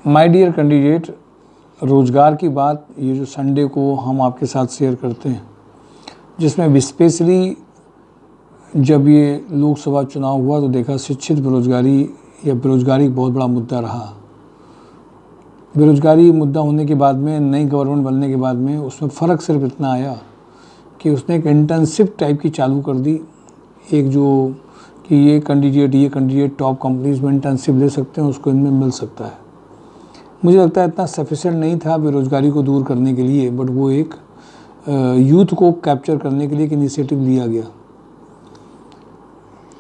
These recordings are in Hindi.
माय डियर कैंडिडेट, रोज़गार की बात ये जो संडे को हम आपके साथ शेयर करते हैं, जिसमें स्पेशली जब ये लोकसभा चुनाव हुआ तो देखा शिक्षित बेरोजगारी या बेरोजगारी बहुत बड़ा मुद्दा रहा। बेरोजगारी मुद्दा होने के बाद में नई गवर्नमेंट बनने के बाद में उसमें फ़र्क सिर्फ इतना आया कि उसने एक इंटर्नशिप टाइप की चालू कर दी। एक जो कि ये कैंडिडेट टॉप कंपनीज़ में इंटर्नशिप ले सकते हैं, उसको इनमें मिल सकता है। मुझे लगता है इतना सफिशिएंट नहीं था बेरोज़गारी को दूर करने के लिए, बट वो एक यूथ को कैप्चर करने के लिए एक इनिशिएटिव लिया गया।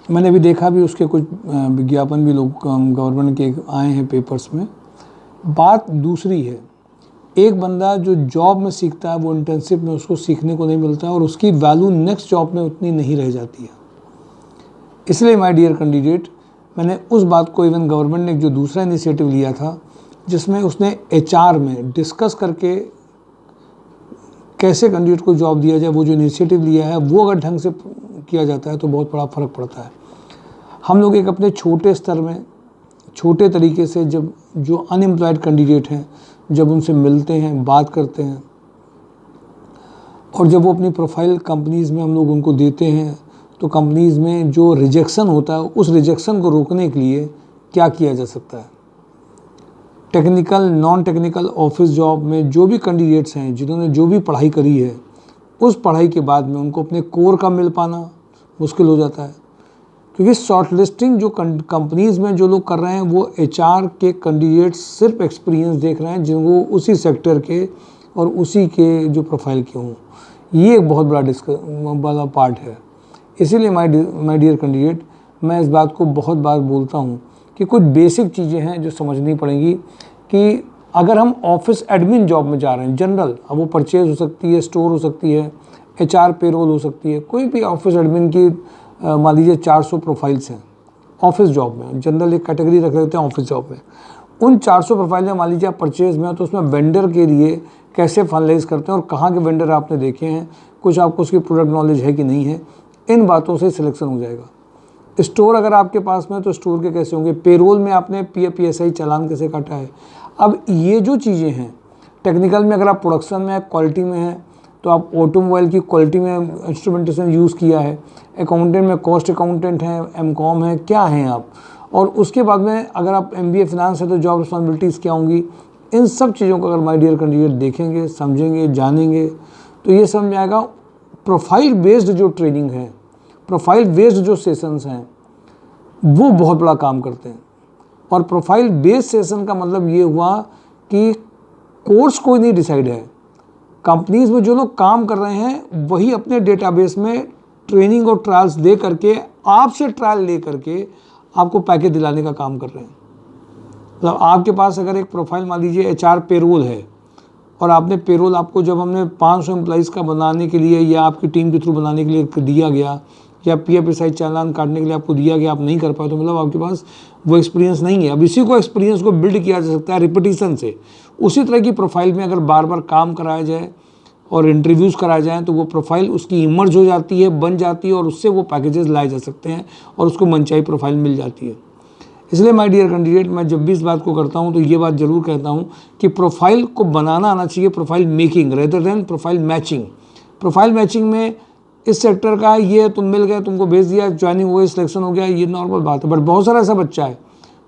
मैंने अभी देखा भी, उसके कुछ विज्ञापन भी लोग गवर्नमेंट के आए हैं पेपर्स में। बात दूसरी है, एक बंदा जो जॉब में सीखता है वो इंटर्नशिप में उसको सीखने को नहीं मिलता है और उसकी वैल्यू नेक्स्ट जॉब में उतनी नहीं रह जाती है। इसलिए माय डियर कैंडिडेट, मैंने उस बात को, इवन गवर्नमेंट ने जो दूसरा इनिशिएटिव लिया था जिसमें उसने एचआर में डिस्कस करके कैसे कैंडिडेट को जॉब दिया जाए, वो जो इनिशिएटिव लिया है वो अगर ढंग से किया जाता है तो बहुत बड़ा फ़र्क पड़ता है। हम लोग एक अपने छोटे स्तर में छोटे तरीके से जब जो अनएम्प्लॉयड कैंडिडेट हैं जब उनसे मिलते हैं, बात करते हैं और जब वो अपनी प्रोफाइल कंपनीज़ में हम लोग उनको देते हैं तो कंपनीज़ में जो रिजेक्शन होता है उस रिजेक्शन को रोकने के लिए क्या किया जा सकता है। Technical, non technical office job में जो भी कैंडिडेट्स हैं जिन्होंने जो भी पढ़ाई करी है, उस पढ़ाई के बाद में उनको अपने कोर का मिल पाना मुश्किल हो जाता है, क्योंकि शॉर्ट लिस्टिंग जो कंपनीज़ में जो लोग कर रहे हैं वो एचआर के कैंडिडेट्स सिर्फ एक्सपीरियंस देख रहे हैं जिनको उसी सेक्टर के और उसी के जो प्रोफाइल के हों। ये एक बहुत बड़ा पार्ट है। इसीलिए माय डियर कैंडिडेट, मैं इस बात को बहुत बार बोलता हूँ कि कुछ बेसिक चीज़ें हैं जो समझनी पड़ेंगी कि अगर हम ऑफिस एडमिन जॉब में जा रहे हैं, जनरल, अब वो परचेज हो सकती है, स्टोर हो सकती है, एचआर पेरोल हो सकती है, कोई भी ऑफिस एडमिन की मान लीजिए 400 प्रोफाइल्स हैं ऑफिस जॉब में, जनरल एक कैटेगरी रख लेते हैं ऑफिस जॉब में। उन 400 प्रोफाइल में मान लीजिए आप परचेज में हो तो उसमें वेंडर के लिए कैसे फाइनलाइज करते हैं और कहाँ के वेंडर आपने देखे हैं, कुछ आपको उसकी प्रोडक्ट नॉलेज है कि नहीं है, इन बातों से सिलेक्शन हो जाएगा। स्टोर अगर आपके पास में है तो स्टोर के कैसे होंगे, पेरोल में आपने PSI चालान कैसे काटा है। अब ये जो चीज़ें हैं टेक्निकल में, अगर आप प्रोडक्शन में, क्वालिटी में है तो आप ऑटोमोबाइल की क्वालिटी में इंस्ट्रूमेंटेशन यूज़ किया है, अकाउंटेंट में कॉस्ट अकाउंटेंट हैं, MCOM है, क्या हैं आप, और उसके बाद में अगर आप MBA फिनांस है तो जॉब रिस्पॉन्सिबिलिटीज़ क्या होंगी। इन सब चीज़ों को अगर माय डियर कैंडिडेट देखेंगे, समझेंगे, जानेंगे तो ये समझ आएगा। प्रोफाइल बेस्ड जो ट्रेनिंग है, प्रोफाइल बेस्ड जो सेशंस हैं वो बहुत बड़ा काम करते हैं। और प्रोफाइल बेस्ड सेशन का मतलब ये हुआ कि कोर्स कोई नहीं डिसाइड है, कंपनीज में जो लोग काम कर रहे हैं वही अपने डेटाबेस में ट्रेनिंग और ट्रायल्स दे करके, आपसे ट्रायल ले करके आपको पैकेज दिलाने का काम कर रहे हैं। मतलब आपके पास अगर एक प्रोफाइल मान लीजिए एचआर पेरोल है और आपने पेरोल, आपको जब हमने 500 एम्प्लॉइज़ का बनाने के लिए या आपकी टीम के थ्रू बनाने के लिए दिया गया या PSI चालान काटने के लिए आपको दिया गया, आप नहीं कर पाए तो मतलब आपके पास वो एक्सपीरियंस नहीं है। अब इसी को एक्सपीरियंस को बिल्ड किया जा सकता है रिपीटिशन से। उसी तरह की प्रोफाइल में अगर बार बार काम कराया जाए और इंटरव्यूज़ कराए जाएँ तो वो प्रोफाइल उसकी इमर्ज हो जाती है, बन जाती है और उससे वो पैकेजेस लाए जा सकते हैं और उसको मनचाही प्रोफाइल मिल जाती है। इसलिए माय डियर कैंडिडेट, मैं जब भी इस बात को करता हूँ तो ये बात ज़रूर कहता हूँ कि प्रोफाइल को बनाना आना चाहिए, profile making rather than profile matching. Profile matching में इस सेक्टर का है, ये तुम मिल गए, तुमको भेज दिया, ज्वाइनिंग हो गई, सिलेक्शन हो गया, ये नॉर्मल बात है। बट बहुत सारा ऐसा बच्चा है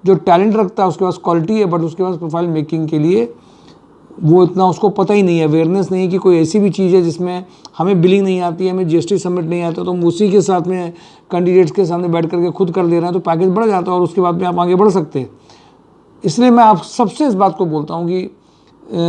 जो टैलेंट रखता है, उसके पास क्वालिटी है, बट उसके पास प्रोफाइल मेकिंग के लिए वो इतना उसको पता ही नहीं है, अवेयरनेस नहीं है कि कोई ऐसी भी चीज़ है जिसमें हमें बिलिंग नहीं आती है, हमें GST सबमिट नहीं आता, तो हम उसी के साथ में कैंडिडेट्स के सामने बैठ करके खुद कर ले रहे हैं तो पैकेज बढ़ जाता है और उसके बाद में आप आगे बढ़ सकते हैं। इसलिए मैं आप सबसे इस बात को बोलता हूँ कि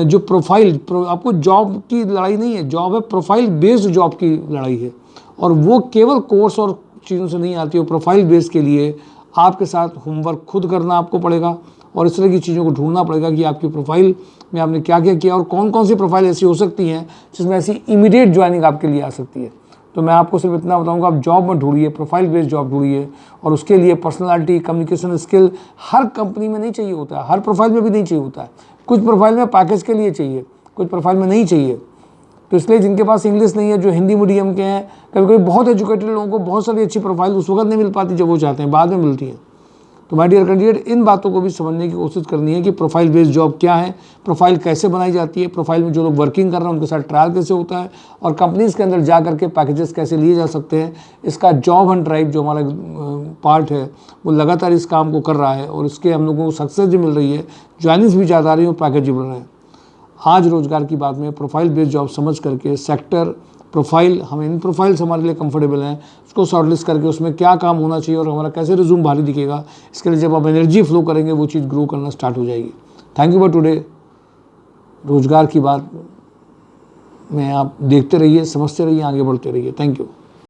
जो प्रोफाइल, आपको जॉब की लड़ाई नहीं है, जॉब है प्रोफाइल बेस्ड जॉब की लड़ाई है और वो केवल कोर्स और चीज़ों से नहीं आती है। प्रोफाइल बेस्ड के लिए आपके साथ होमवर्क खुद करना आपको पड़ेगा और इस तरह की चीज़ों को ढूंढना पड़ेगा कि आपकी प्रोफाइल में आपने क्या क्या किया और कौन कौन सी प्रोफाइल ऐसी हो सकती हैं जिसमें ऐसी इमीडिएट ज्वाइनिंग आपके लिए आ सकती है। तो मैं आपको सिर्फ इतना बताऊंगा, आप जॉब में ढूंढिए, प्रोफाइल बेस्ड जॉब ढूंढिए और उसके लिए पर्सनालिटी, कम्युनिकेशन स्किल हर कंपनी में नहीं चाहिए होता है, हर प्रोफाइल में भी नहीं चाहिए होता है। कुछ प्रोफाइल में पैकेज के लिए चाहिए, कुछ प्रोफाइल में नहीं चाहिए। तो इसलिए जिनके पास इंग्लिश नहीं है, जो हिंदी मीडियम के हैं, कभी कभी बहुत एजुकेटेड लोगों को बहुत सारी अच्छी प्रोफाइल उस वक्त नहीं मिल पाती जब वो चाहते हैं, बाद में मिलती हैं। तो माय डियर कैंडिडेट, इन बातों को भी समझने की कोशिश करनी है कि प्रोफाइल बेस्ड जॉब क्या है, प्रोफाइल कैसे बनाई जाती है, प्रोफाइल में जो लोग वर्किंग कर रहे हैं उनके साथ ट्रायल कैसे होता है, और कंपनीज़ के अंदर जा करके पैकेजेस कैसे लिए जा सकते हैं। इसका जॉब हंट ड्राइव जो हमारा पार्ट है वो लगातार इस काम को कर रहा है, और इसके हम लोगों को सक्सेस भी मिल रही है, ज्वाइनिंग्स भी ज़्यादा आ रही है और पैकेज भी बढ़ रहे हैं। आज रोजगार की बात में प्रोफाइल बेस्ड जॉब समझ करके सेक्टर, प्रोफाइल, हम इन प्रोफाइल्स हमारे लिए कंफर्टेबल हैं, उसको शॉर्टलिस्ट करके उसमें क्या काम होना चाहिए और हमारा कैसे रिज्यूम भारी दिखेगा, इसके लिए जब आप एनर्जी फ्लो करेंगे वो चीज़ ग्रो करना स्टार्ट हो जाएगी। Thank you for today. रोजगार की बात में आप देखते रहिए, समझते रहिए, आगे बढ़ते रहिए। Thank you.